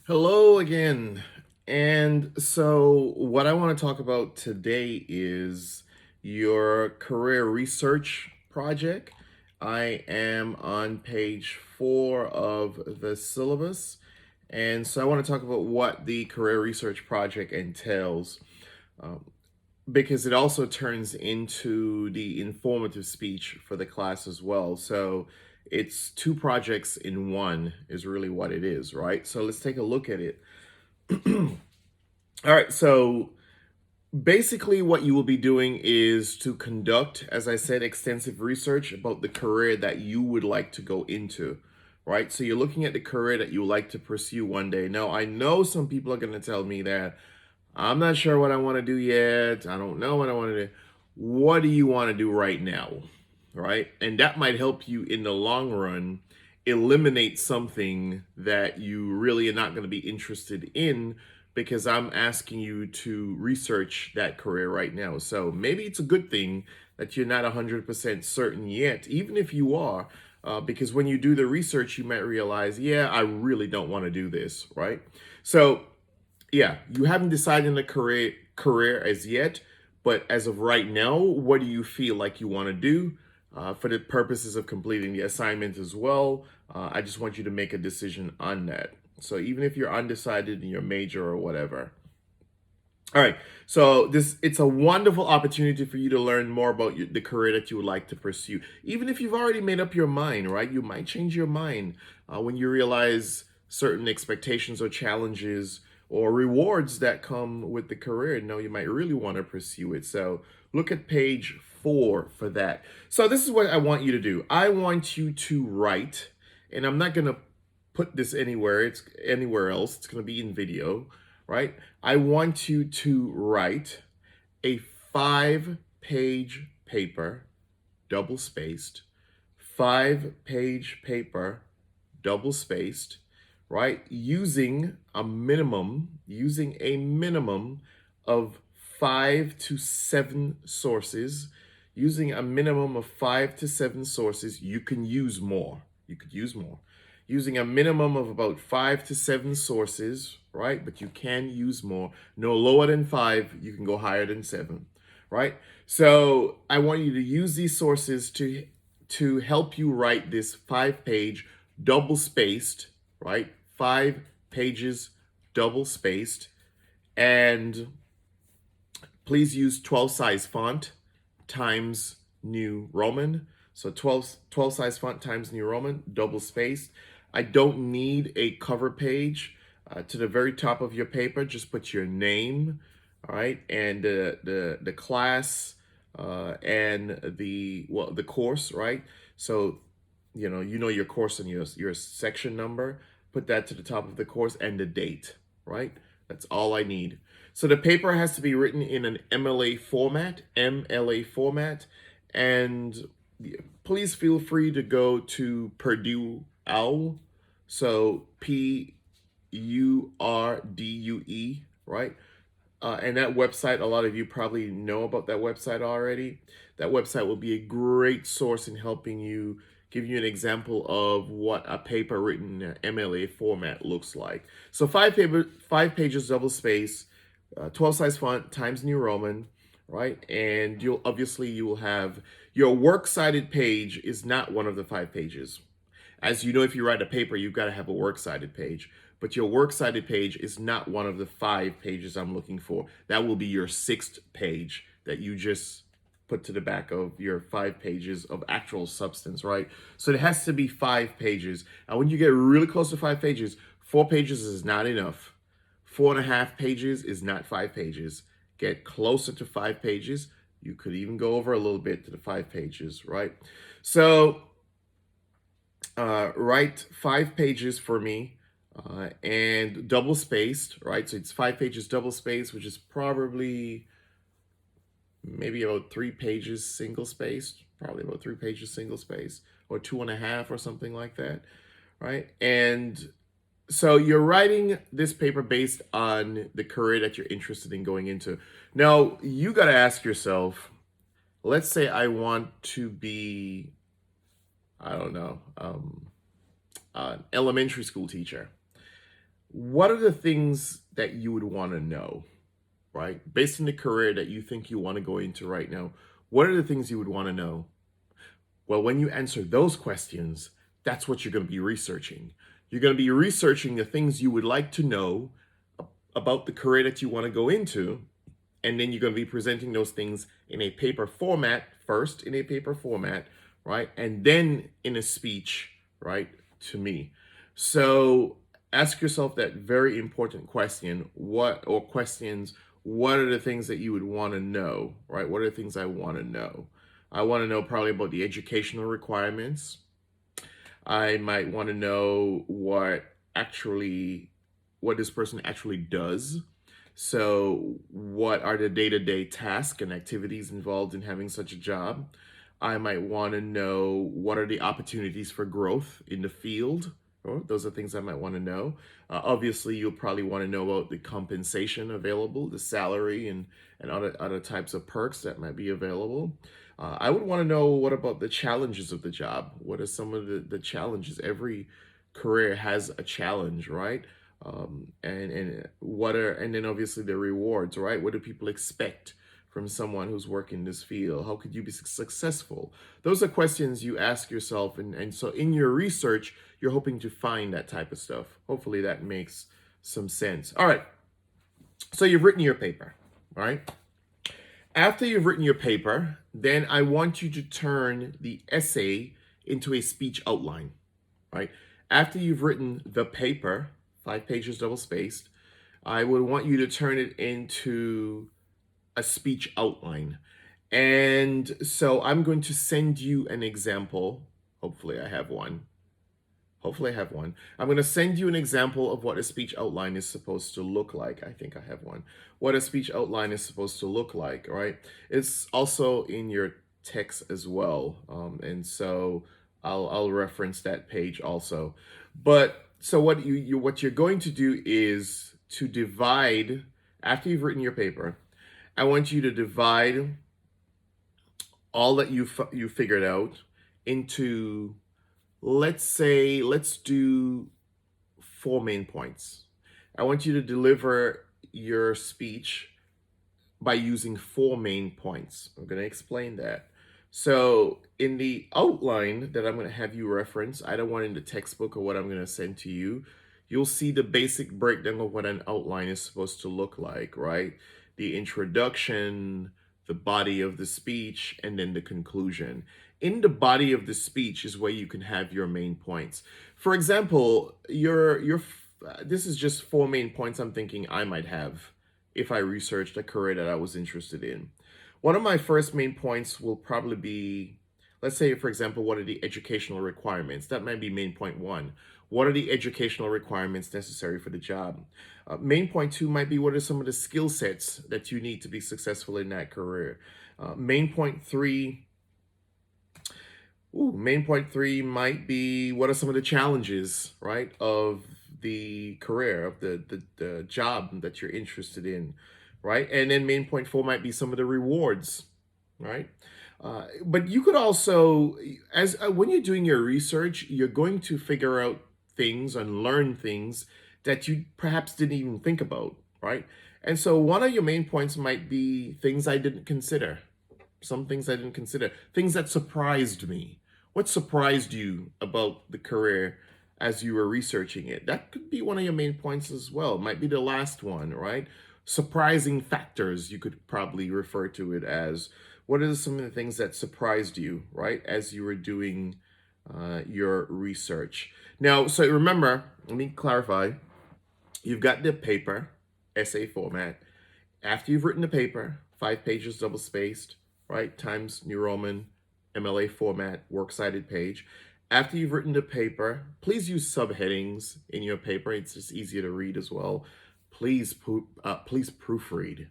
Hello again. And so, what I want to talk about today is your career research project. I am on page 4 of the syllabus. And so, I want to talk about what the career research project entails um, because it also turns into the informative speech for the class as well. So, it's two projects in one, is really what it is, right? So, let's take a look at it. All right, so basically, what you will be doing is to conduct, as I said, extensive research about the career that you would like to go into, right? So you're looking at the career that you would like to pursue one day. Now, I know some people are going to tell me that I'm not sure what I want to do yet. I don't know what I want to do. What do you want to do right now, right? And that might help you in the long run eliminate something that you really are not going to be interested in because I'm asking you to research that career right now. So maybe it's a good thing that you're not 100% certain yet, even if you are, because when you do the research, you might realize, yeah, I really don't want to do this, right? So, yeah, you haven't decided on the career as yet, but as of right now, what do you feel like you want to do? For the purposes of completing the assignment as well, I just want you to make a decision on that. So even if you're undecided in your major or whatever. All right. So this it's a wonderful opportunity for you to learn more about the career that you would like to pursue. Even if you've already made up your mind, right? You might change your mind when you realize certain expectations or challenges or rewards that come with the career. No, you might really want to pursue it. So look at page 4 for that. So this is what I want you to do. I want you to write, and I'm not going to put this anywhere. It's anywhere else. It's going to be in video, right? I want you to write a 5-page paper, double spaced, 5-page paper, double spaced, right? Using a minimum of 5 to 7 sources. Using a minimum of 5 to 7 sources, you can use more. You could use more. Using a minimum of about 5 to 7 sources, right? But you can use more. No lower than 5, you can go higher than 7, right? So I want you to use these sources to help you write this 5-page double spaced, right? 5 pages double spaced, and please use 12 size font times New Roman. So 12 size font times New Roman, double spaced. I don't need a cover page. To the very top of your paper, just put your name, all right, and the class and the course, right? So you know your course and your section number. Put that to the top of the course and the date, right? That's all I need. So the paper has to be written in an MLA format, and please feel free to go to Purdue OWL. So PURDUE, right? And that website, a lot of you probably know about that website already. That website will be a great source in helping you give you an example of what a paper written in MLA format looks like. So 5 pages double space, 12 size font times New Roman, right? And you will have your works cited page is not one of the 5 pages. As you know, if you write a paper, you've got to have a works cited page. But your works cited page is not one of the 5 pages I'm looking for. That will be your 6th page that you just put to the back of your 5 pages of actual substance, right? So it has to be 5 pages. And when you get really close to 5 pages, 4 pages is not enough. 4.5 pages is not 5 pages. Get closer to 5 pages. You could even go over a little bit to the 5 pages, right? So write 5 pages for me and double spaced, right? So it's 5 pages double spaced, which is probably maybe about 3 pages single spaced, probably about 3 pages single spaced, or 2.5 or something like that, right? And so you're writing this paper based on the career that you're interested in going into. Now, you got to ask yourself, let's say I want to be, I don't know, an elementary school teacher. what are the things that you would want to know, right? Based on the career that you think you want to go into right now, what are the things you would want to know? Well, when you answer those questions, that's what you're going to be researching. You're going to be researching the things you would like to know about the career that you want to go into, and then you're going to be presenting those things in a paper format, first in a paper format, right? And then in a speech, right, to me. So ask yourself that very important question, what are the things that you would want to know, right? What are the things I want to know? I want to know probably about the educational requirements. I might want to know what this person actually does. So, what are the day-to-day tasks and activities involved in having such a job? I might want to know what are the opportunities for growth in the field. Oh, those are things I might want to know. Obviously, you'll probably want to know about the compensation available, the salary, and other types of perks that might be available. I would want to know what about the challenges of the job? What are some of the challenges? Every career has a challenge, right? And then obviously the rewards, right? What do people expect from someone who's working this field? How could you be successful? Those are questions you ask yourself, and so in your research, you're hoping to find that type of stuff. Hopefully that makes some sense. All right. So you've written your paper, right? After you've written your paper, then I want you to turn the essay into a speech outline, right? After you've written the paper, 5 pages double spaced, I would want you to turn it into a speech outline. And so I'm going to send you an example. Hopefully I have one. I'm going to send you an example of what a speech outline is supposed to look like. I think I have one. What a speech outline is supposed to look like, right? It's also in your text as well. And so I'll reference that page also. But so what you're going to do is to divide, after you've written your paper, I want you to divide all that you figured out into, let's do 4 main points. I want you to deliver your speech by using 4 main points. I'm going to explain that. So in the outline that I'm going to have you reference, I don't want in the textbook or what I'm going to send to you, you'll see the basic breakdown of what an outline is supposed to look like, right? The introduction, the body of the speech, and then the conclusion. In the body of the speech is where you can have your main points. For example, this is just 4 main points I'm thinking I might have if I researched a career that I was interested in. One of my first main points will probably be, let's say, for example, what are the educational requirements? That might be main point 1. What are the educational requirements necessary for the job? Main point 2 might be what are some of the skill sets that you need to be successful in that career? Main point 3 might be what are some of the challenges, right, of the career, of the job that you're interested in, right? And then main point 4 might be some of the rewards, right? But you could also, as when you're doing your research, you're going to figure out things and learn things that you perhaps didn't even think about, right? And so one of your main points might be things I didn't consider, some things I didn't consider, things that surprised me. What surprised you about the career as you were researching it? That could be one of your main points as well. It might be the last one, right? Surprising factors, you could probably refer to it as. What are some of the things that surprised you, right, as you were doing your research? Now, so remember, let me clarify. You've got the paper, essay format. After you've written the paper, 5 pages double spaced, right, Times New Roman, MLA format, works cited page. After you've written the paper, please use subheadings in your paper. It's just easier to read as well. Please proofread.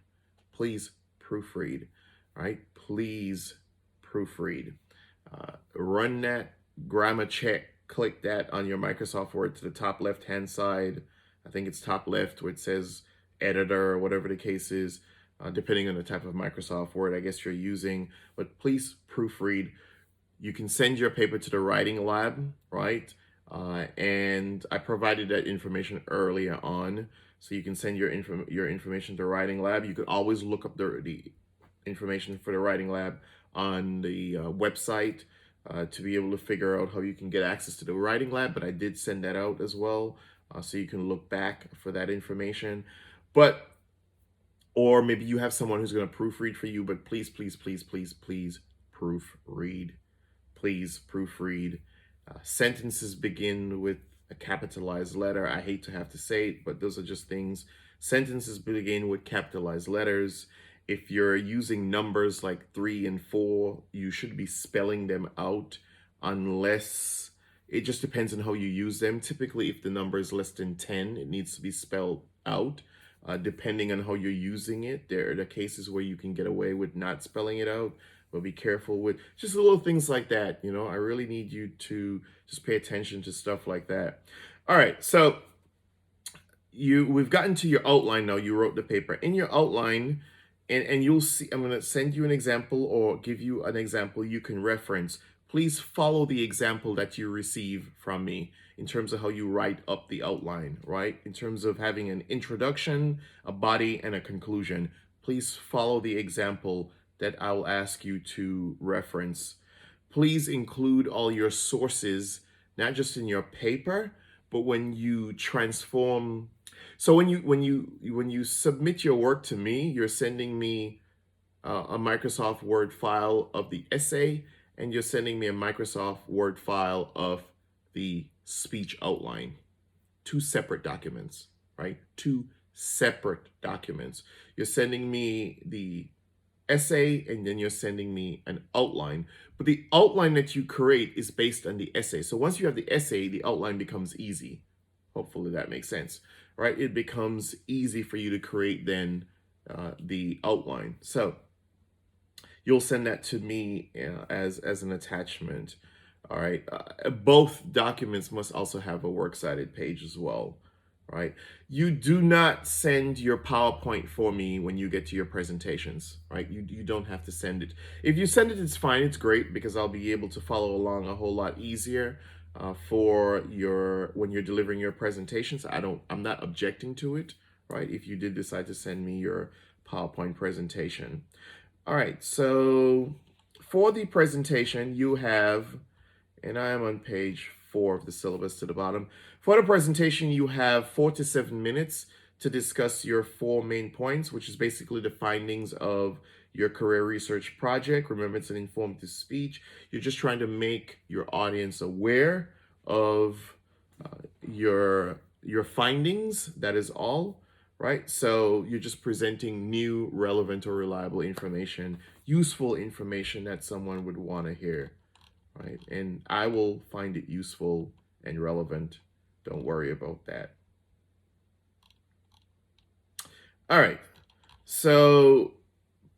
Please proofread, right? Please proofread. Run that grammar check. Click that on your Microsoft Word to the top left-hand side. I think it's top left where it says editor or whatever the case is. Depending on the type of Microsoft Word I guess you're using, but please proofread. You can send your paper to the writing lab, right? and I provided that information earlier on, so you can send your information to Writing Lab. You could always look up the information for the Writing Lab on the website to be able to figure out how you can get access to the Writing Lab. But I did send that out as well, so you can look back for that information. But or maybe you have someone who's going to proofread for you. But please, please, please, please, please proofread. Please proofread. Sentences begin with a capitalized letter. I hate to have to say it, but those are just things. Sentences begin with capitalized letters. If you're using numbers like 3 and 4, you should be spelling them out, unless it just depends on how you use them. Typically, if the number is less than 10, it needs to be spelled out. Depending on how you're using it, there are the cases where you can get away with not spelling it out, but be careful with just little things like that. I really need you to just pay attention to stuff like that. All right, so we've gotten to your outline now. You wrote the paper. In your outline, and you'll see, I'm going to send you an example or give you an example you can reference. Please follow the example that you receive from me in terms of how you write up the outline, right? In terms of having an introduction, a body, and a conclusion. Please follow the example that I'll ask you to reference. Please include all your sources, not just in your paper, but when you transform. So when you submit your work to me, you're sending me a Microsoft Word file of the essay, and you're sending me a Microsoft Word file of the speech outline. Two separate documents, right? Two separate documents. You're sending me the essay, and then you're sending me an outline. But the outline that you create is based on the essay. So once you have the essay, the outline becomes easy. Hopefully that makes sense, right? It becomes easy for you to create then the outline. So you'll send that to me as an attachment. All right. Both documents must also have a works cited page as well. Right. You do not send your PowerPoint for me when you get to your presentations. Right. You don't have to send it. If you send it, it's fine. It's great, because I'll be able to follow along a whole lot easier for when you're delivering your presentations. I'm not objecting to it. Right. If you did decide to send me your PowerPoint presentation. All right, so for the presentation, you have, and I am on page 4 of the syllabus to the bottom. For the presentation, you have 4 to 7 minutes to discuss your 4 main points, which is basically the findings of your career research project. Remember, it's an informative speech. You're just trying to make your audience aware of your findings. That is all. Right? So you're just presenting new, relevant, or reliable information, useful information that someone would want to hear, right? And I will find it useful and relevant. Don't worry about that. All right. So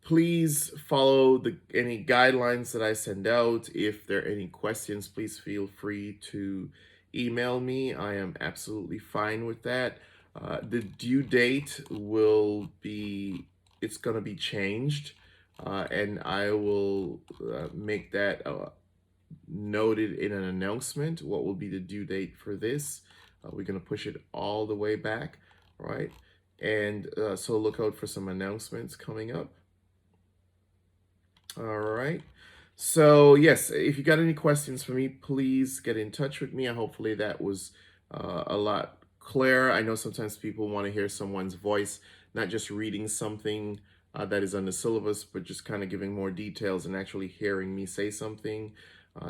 please follow any guidelines that I send out. If there are any questions, please feel free to email me. I am absolutely fine with that. The due date it's going to be changed, and I will make that noted in an announcement. What will be the due date for this? We're going to push it all the way back, right? And so look out for some announcements coming up. All right. So yes, if you got any questions for me, please get in touch with me. Hopefully that was a lot clear. I know sometimes people want to hear someone's voice, not just reading something that is on the syllabus, but just kind of giving more details and actually hearing me say something.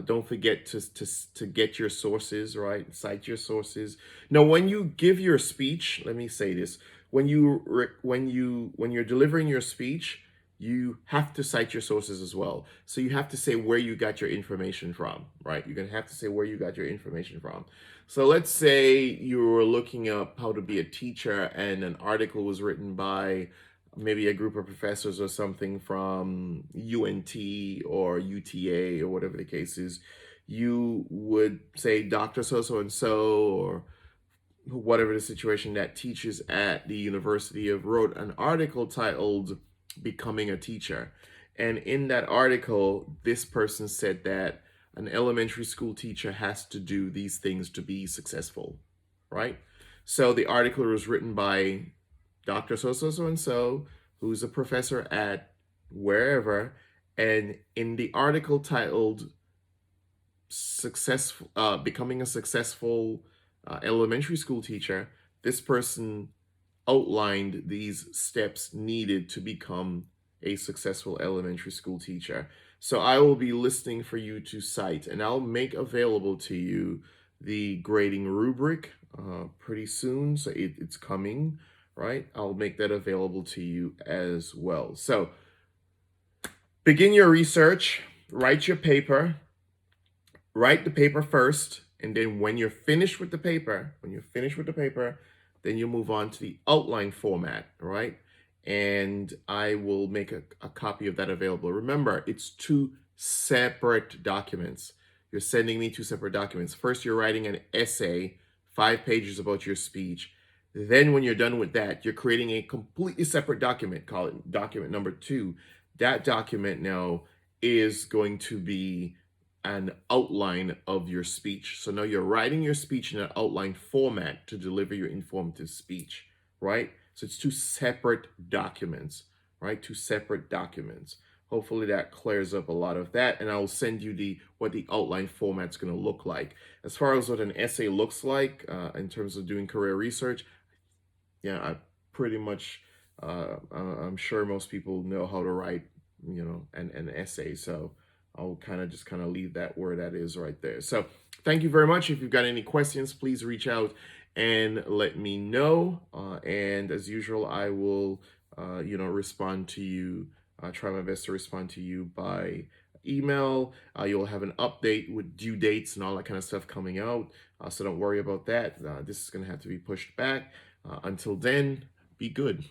Don't forget to get your sources, right? Cite your sources. Now, when you give your speech, let me say this: when you're delivering your speech, you have to cite your sources as well. So you have to say where you got your information from, right? You're going to have to say where you got your information from. So let's say you were looking up how to be a teacher, and an article was written by maybe a group of professors or something from UNT or UTA or whatever the case is. You would say Dr. So and so, or whatever the situation, that teaches at the University of, wrote an article titled Becoming a Teacher. And in that article, this person said that an elementary school teacher has to do these things to be successful, right? So the article was written by Dr. So so so and so, who's a professor at wherever, and in the article titled "Successful Becoming a Successful Elementary School Teacher," this person outlined these steps needed to become a successful elementary school teacher. So I will be listening for you to cite, and I'll make available to you the grading rubric pretty soon. So it's coming, right? I'll make that available to you as well. So begin your research, write your paper, write the paper first, and then when you're finished with the paper, then you move on to the outline format, right? And I will make a copy of that available. Remember, it's two separate documents. You're sending me two separate documents. First, you're writing an essay, 5 pages about your speech. Then when you're done with that, you're creating a completely separate document, call it document number 2. That document now is going to be an outline of your speech. So now you're writing your speech in an outline format to deliver your informative speech, right? So it's two separate documents, right? Two separate documents. Hopefully that clears up a lot of that, and I will send you what the outline format's going to look like. As far as what an essay looks like in terms of doing career research, yeah, I pretty much, I'm sure most people know how to write, an essay. So I'll just kind of leave that where that is right there. So thank you very much. If you've got any questions, please reach out and let me know. And as usual, I will, respond to you. Try my best to respond to you by email. You'll have an update with due dates and all that kind of stuff coming out. So don't worry about that. This is going to have to be pushed back. Until then, be good.